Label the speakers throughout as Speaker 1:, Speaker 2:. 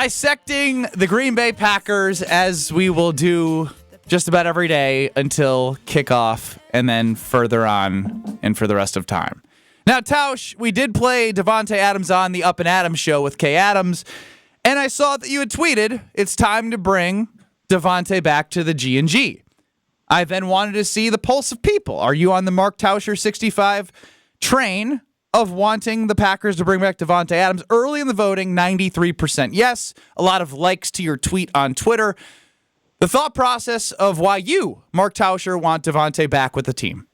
Speaker 1: Dissecting the Green Bay Packers as we will do just about every day until kickoff and then further on and for the rest of time. Now, Tausch, we did play Davante Adams on the Up and Adams show with Kay Adams, and I saw that you had tweeted, it's time to bring Davante back to the G&G. I then wanted to see the pulse of people. Are you on the Mark Tauscher 65 train of wanting the Packers to bring back Davante Adams? Early in the voting, 93% yes. A lot of likes to your tweet on Twitter. The thought process of why you, Mark Tauscher, want Davante back with the team.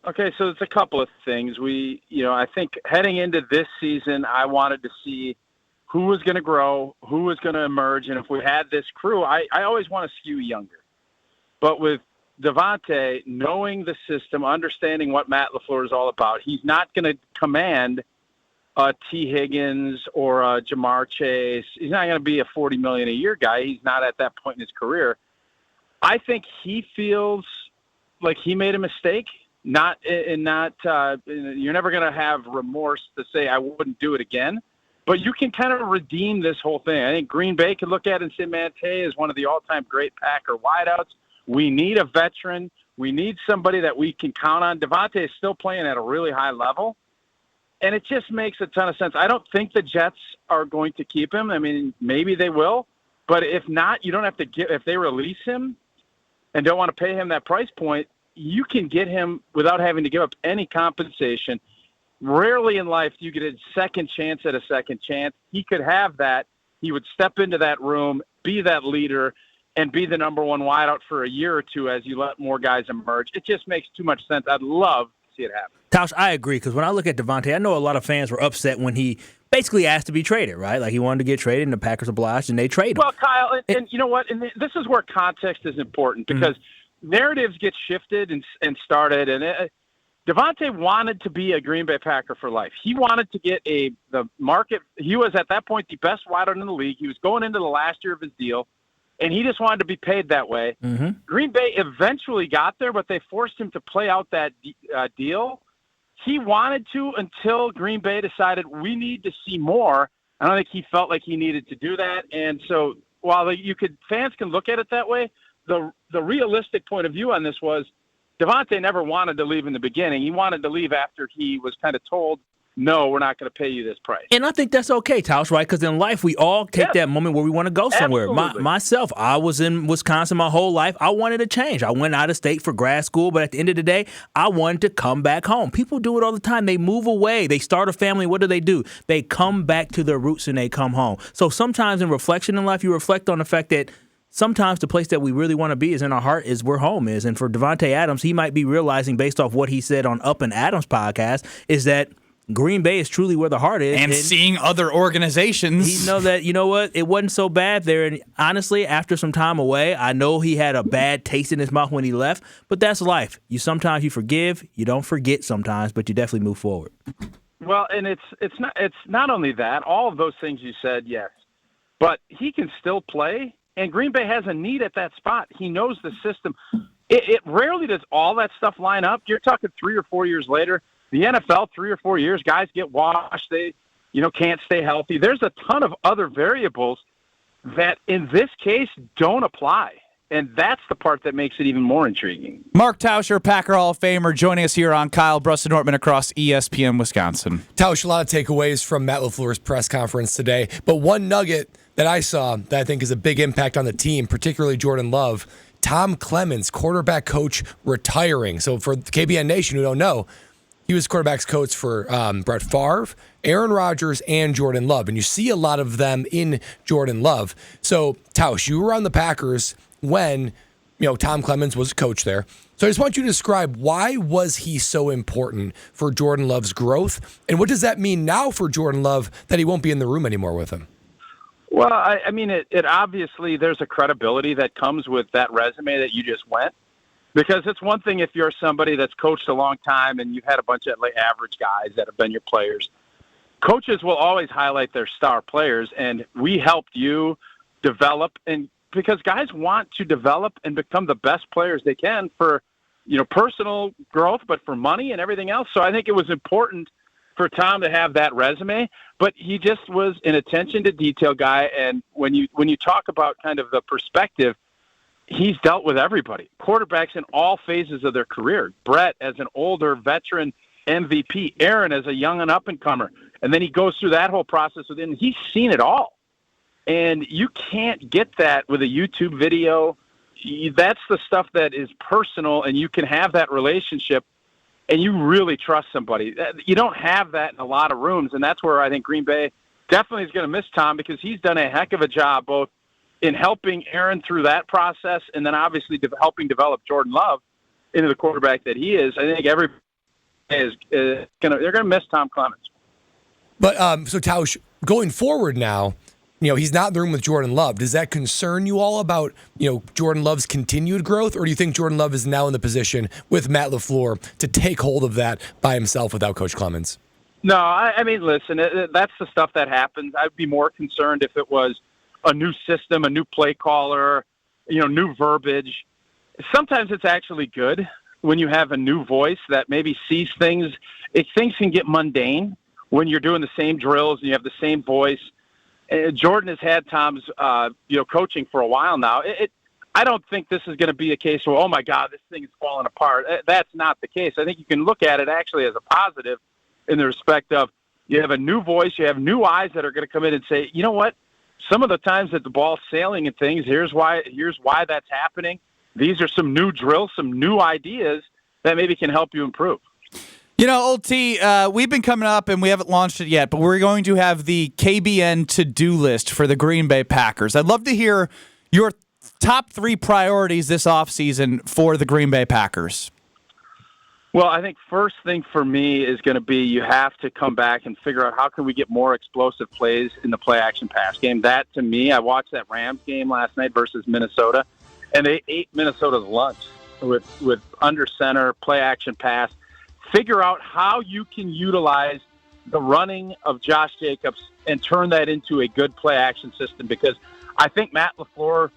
Speaker 2: Okay, so it's a couple of things. I think heading into this season, I wanted to see who was going to grow, who was going to emerge, and if we had this crew, I always want to skew younger. But with Davante, knowing the system, understanding what Matt LaFleur is all about, he's not going to command a T. Higgins or a Ja'Marr Chase. He's not going to be a $40 million a year guy. He's not at that point in his career. I think he feels like he made a mistake. You're never going to have remorse to say I wouldn't do it again. But you can kind of redeem this whole thing. I think Green Bay could look at it and say, man, Tay is one of the all-time great Packer wideouts. We need a veteran. We need somebody that we can count on. Davante is still playing at a really high level. And it just makes a ton of sense. I don't think the Jets are going to keep him. I mean, maybe they will. But if not, you don't have to if they release him and don't want to pay him that price point, you can get him without having to give up any compensation. Rarely in life do you get a second chance at a second chance. He could have that. He would step into that room, be that leader, and be the number one wideout for a year or two as you let more guys emerge. It just makes too much sense. I'd love to see it happen.
Speaker 3: Tausch, I agree, because when I look at Davante, I know a lot of fans were upset when he basically asked to be traded, right? Like he wanted to get traded, and the Packers obliged, and they traded him.
Speaker 2: Well, Kyle, and you know what? And this is where context is important, because narratives get shifted and started, and Davante wanted to be a Green Bay Packer for life. He wanted to get the market. He was at that point the best wideout in the league. He was going into the last year of his deal, and he just wanted to be paid that way. Mm-hmm. Green Bay eventually got there, but they forced him to play out that deal. He wanted to until Green Bay decided we need to see more. I don't think he felt like he needed to do that. And so while fans can look at it that way, the realistic point of view on this was Davante never wanted to leave in the beginning. He wanted to leave after he was kind of told, no, we're not going to pay you this price.
Speaker 3: And I think that's okay, Tausch, right? Because in life, we all take that moment where we want to go somewhere. Myself, I was in Wisconsin my whole life. I wanted to change. I went out of state for grad school, but at the end of the day, I wanted to come back home. People do it all the time. They move away. They start a family. What do? They come back to their roots and they come home. So sometimes in reflection in life, you reflect on the fact that sometimes the place that we really want to be is in our heart, is where home is. And for Davante Adams, he might be realizing, based off what he said on Up and Adams podcast, is that Green Bay is truly where the heart is.
Speaker 1: And seeing other organizations.
Speaker 3: He knows that, you know what, it wasn't so bad there. And honestly, after some time away, I know he had a bad taste in his mouth when he left, but that's life. Sometimes you forgive, you don't forget sometimes, but you definitely move forward.
Speaker 2: Well, and it's not only that, all of those things you said, yes, but he can still play, and Green Bay has a need at that spot. He knows the system. It rarely does all that stuff line up. You're talking 3 or 4 years later. The NFL, 3 or 4 years, guys get washed. They, can't stay healthy. There's a ton of other variables that, in this case, don't apply. And that's the part that makes it even more intriguing.
Speaker 1: Mark Tauscher, Packer Hall of Famer, joining us here on Kyle Brusson-Nortman across ESPN Wisconsin.
Speaker 4: Tausch, a lot of takeaways from Matt LaFleur's press conference today. But one nugget that I saw that I think is a big impact on the team, particularly Jordan Love, Tom Clements, quarterback coach, retiring. So for KBN Nation who don't know, he was quarterback's coach for Brett Favre, Aaron Rodgers, and Jordan Love. And you see a lot of them in Jordan Love. So, Tausch, you were on the Packers when, Tom Clements was coach there. So I just want you to describe, why was he so important for Jordan Love's growth? And what does that mean now for Jordan Love that he won't be in the room anymore with him?
Speaker 2: Well, I mean, it obviously, there's a credibility that comes with that resume that you just went. Because it's one thing if you're somebody that's coached a long time and you've had a bunch of average guys that have been your players. Coaches will always highlight their star players, and we helped you develop, and because guys want to develop and become the best players they can for, personal growth, but for money and everything else. So I think it was important for Tom to have that resume, but he just was an attention to detail guy. And when you talk about kind of the perspective, he's dealt with everybody, quarterbacks in all phases of their career. Brett as an older veteran MVP, Aaron as a young and up-and-comer. And then he goes through that whole process with him. He's seen it all. And you can't get that with a YouTube video. That's the stuff that is personal, and you can have that relationship, and you really trust somebody. You don't have that in a lot of rooms, and that's where I think Green Bay definitely is going to miss Tom, because he's done a heck of a job both in helping Aaron through that process and then obviously helping develop Jordan Love into the quarterback that he is. I think everybody is they're going to miss Tom Clements.
Speaker 4: But so Tausch, going forward now, he's not in the room with Jordan Love. Does that concern you all about, Jordan Love's continued growth, or do you think Jordan Love is now in the position with Matt LaFleur to take hold of that by himself without Coach Clements?
Speaker 2: No, I mean, listen, that's the stuff that happens. I'd be more concerned if it was a new system, a new play caller, new verbiage. Sometimes it's actually good when you have a new voice that maybe sees things. Things can get mundane when you're doing the same drills and you have the same voice. Jordan has had Tom's, coaching for a while now. I don't think this is going to be a case where, oh my God, this thing is falling apart. That's not the case. I think you can look at it actually as a positive in the respect of you have a new voice, you have new eyes that are going to come in and say, you know what? Some of the times that the ball's sailing and things, here's why that's happening. These are some new drills, some new ideas that maybe can help you improve.
Speaker 1: Old T, we've been coming up, and we haven't launched it yet, but we're going to have the KBN to-do list for the Green Bay Packers. I'd love to hear your top 3 priorities this offseason for the Green Bay Packers.
Speaker 2: Well, I think first thing for me is going to be you have to come back and figure out how can we get more explosive plays in the play-action pass game. That, to me, I watched that Rams game last night versus Minnesota, and they ate Minnesota's lunch with under center, play-action pass. Figure out how you can utilize the running of Josh Jacobs and turn that into a good play-action system, because I think Matt LaFleur,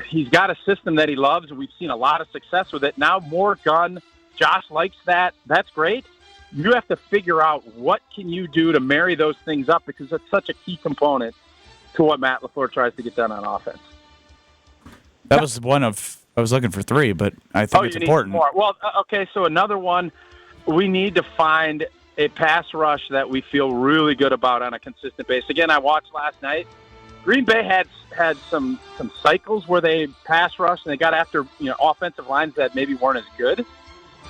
Speaker 2: he's got a system that he loves, and we've seen a lot of success with it. Now more gun. Josh likes that. That's great. You have to figure out what can you do to marry those things up, because that's such a key component to what Matt LaFleur tries to get done on offense.
Speaker 1: That was one of – I was looking for 3, but I think it's important.
Speaker 2: More. Well, okay, so another one, we need to find a pass rush that we feel really good about on a consistent basis. Again, I watched last night. Green Bay had some cycles where they pass rushed and they got after offensive lines that maybe weren't as good.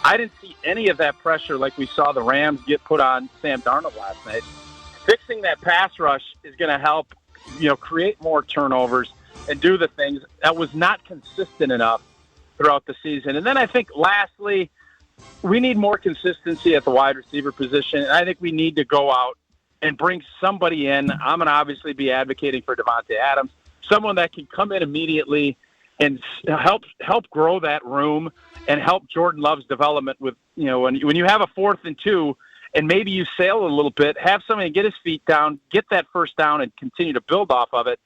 Speaker 2: I didn't see any of that pressure like we saw the Rams get put on Sam Darnold last night. Fixing that pass rush is going to help, create more turnovers and do the things that was not consistent enough throughout the season. And then I think lastly, we need more consistency at the wide receiver position. And I think we need to go out and bring somebody in. I'm going to obviously be advocating for Davante Adams, someone that can come in immediately and help grow that room and help Jordan Love's development with, when you have a 4th and 2 and maybe you sail a little bit, have somebody get his feet down, get that first down and continue to build off of it.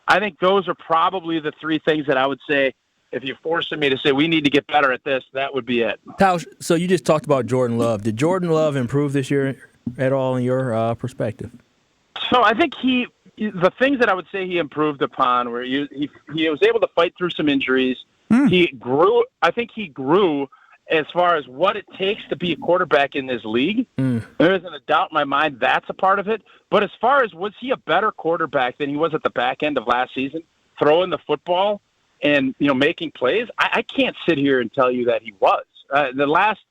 Speaker 2: I think those are probably the 3 things that I would say, if you're forcing me to say we need to get better at this, that would be it.
Speaker 3: Tausch, so you just talked about Jordan Love. Did Jordan Love improve this year at all in your perspective?
Speaker 2: So I think the things that I would say he improved upon were he was able to fight through some injuries. He grew. I think he grew as far as what it takes to be a quarterback in this league. There isn't a doubt in my mind that's a part of it. But as far as was he a better quarterback than he was at the back end of last season, throwing the football and making plays, I can't sit here and tell you that he was. The last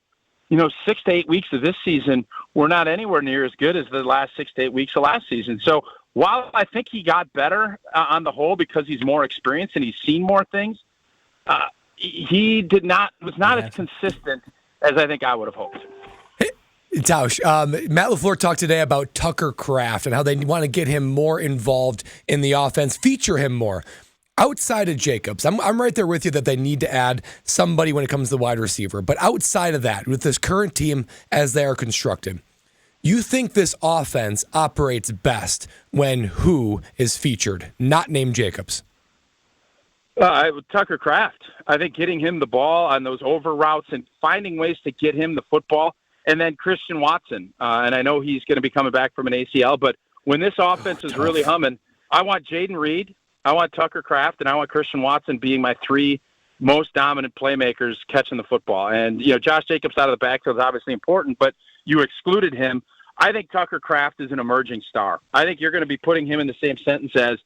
Speaker 2: 6 to 8 weeks of this season were not anywhere near as good as the last 6 to 8 weeks of last season. So while I think he got better on the whole because he's more experienced and he's seen more things, he was not as consistent as I think I would have hoped.
Speaker 4: Tausch, Matt LaFleur talked today about Tucker Kraft and how they want to get him more involved in the offense, feature him more. Outside of Jacobs, I'm right there with you that they need to add somebody when it comes to wide receiver. But outside of that, with this current team as they are constructed, you think this offense operates best when who is featured, not named Jacobs?
Speaker 2: Tucker Kraft. I think getting him the ball on those over routes and finding ways to get him the football. and then Christian Watson. And I know he's going to be coming back from an ACL, but when this offense is really humming, I want Jaden Reed, I want Tucker Kraft, and I want Christian Watson being my three most dominant playmakers catching the football. And, Josh Jacobs out of the backfield is obviously important, but you excluded him. I think Tucker Kraft is an emerging star. I think you're going to be putting him in the same sentence as,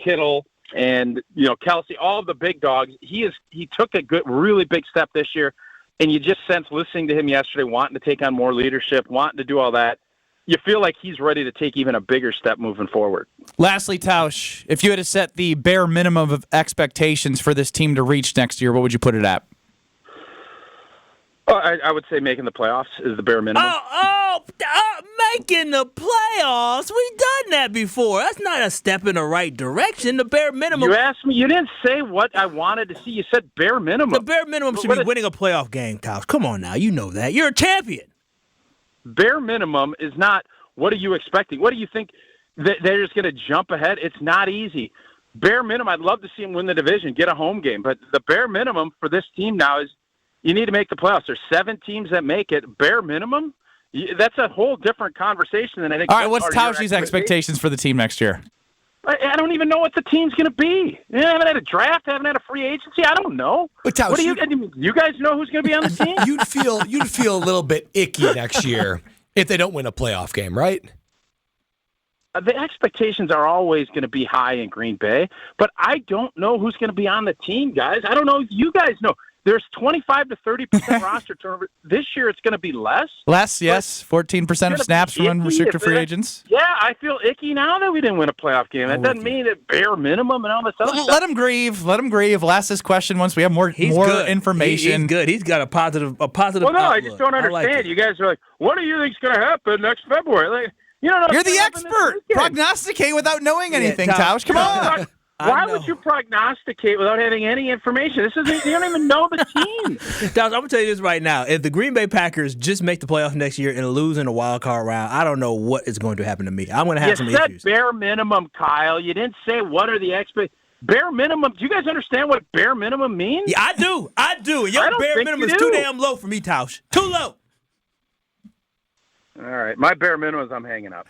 Speaker 2: Kittle and, Kelsey, all of the big dogs. He took a really big step this year, and you just sense listening to him yesterday, wanting to take on more leadership, wanting to do all that. You feel like he's ready to take even a bigger step moving forward.
Speaker 1: Lastly, Tausch, if you had to set the bare minimum of expectations for this team to reach next year, what would you put it at?
Speaker 2: I would say making the playoffs is the bare minimum.
Speaker 3: Making the playoffs? We've done that before. That's not a step in the right direction. The bare minimum.
Speaker 2: You asked me. You didn't say what I wanted to see. You said bare minimum.
Speaker 3: The bare minimum should be winning a playoff game, Tausch. Come on now. You know that. You're a champion.
Speaker 2: Bare minimum is not what are you expecting? What do you think that they're just going to jump ahead? It's not easy. Bare minimum, I'd love to see them win the division, get a home game. But the bare minimum for this team now is you need to make the playoffs. There's 7 teams that make it. Bare minimum, that's a whole different conversation than I think.
Speaker 1: All right, what's Tausch's expectations for the team next year?
Speaker 2: I don't even know what the team's going to be. I haven't had a draft. I haven't had a free agency. I don't know.
Speaker 4: But Tausch,
Speaker 2: what do you guys know who's going to be on the team?
Speaker 4: You'd feel a little bit icky next year if they don't win a playoff game, right?
Speaker 2: The expectations are always going to be high in Green Bay, but I don't know who's going to be on the team, guys. I don't know if you guys know. There's 25 to 30% roster turnover. This year it's going to be less.
Speaker 1: Less, yes. 14% of snaps from unrestricted free agents.
Speaker 2: Yeah, I feel icky now that we didn't win a playoff game. That doesn't mean that bare minimum and all this other stuff.
Speaker 1: Let him grieve. Let him grieve. We'll ask this question once we have more information.
Speaker 3: He's good. He's got a positive
Speaker 2: Well, no,
Speaker 3: outlook.
Speaker 2: I just don't understand.
Speaker 3: Like
Speaker 2: you guys are like, what do you think's going to happen next February? Like,
Speaker 1: You're the expert. Prognosticate without knowing anything, Tausch. Come on.
Speaker 2: Why would you prognosticate without having any information? You don't even know the team.
Speaker 3: Tausch, I'm going to tell you this right now. If the Green Bay Packers just make the playoffs next year and lose in the wild card round, I don't know what is going to happen to me. I'm going to have some issues.
Speaker 2: You said bare minimum, Kyle. You didn't say what are the bare minimum. Do you guys understand what bare minimum means?
Speaker 3: Yeah, I do. Your bare minimum is too damn low for me, Tausch. Too low.
Speaker 2: All right. My bare minimum is I'm hanging up.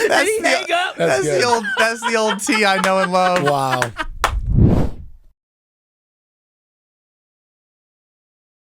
Speaker 1: That's the old T I know and love.
Speaker 4: Wow.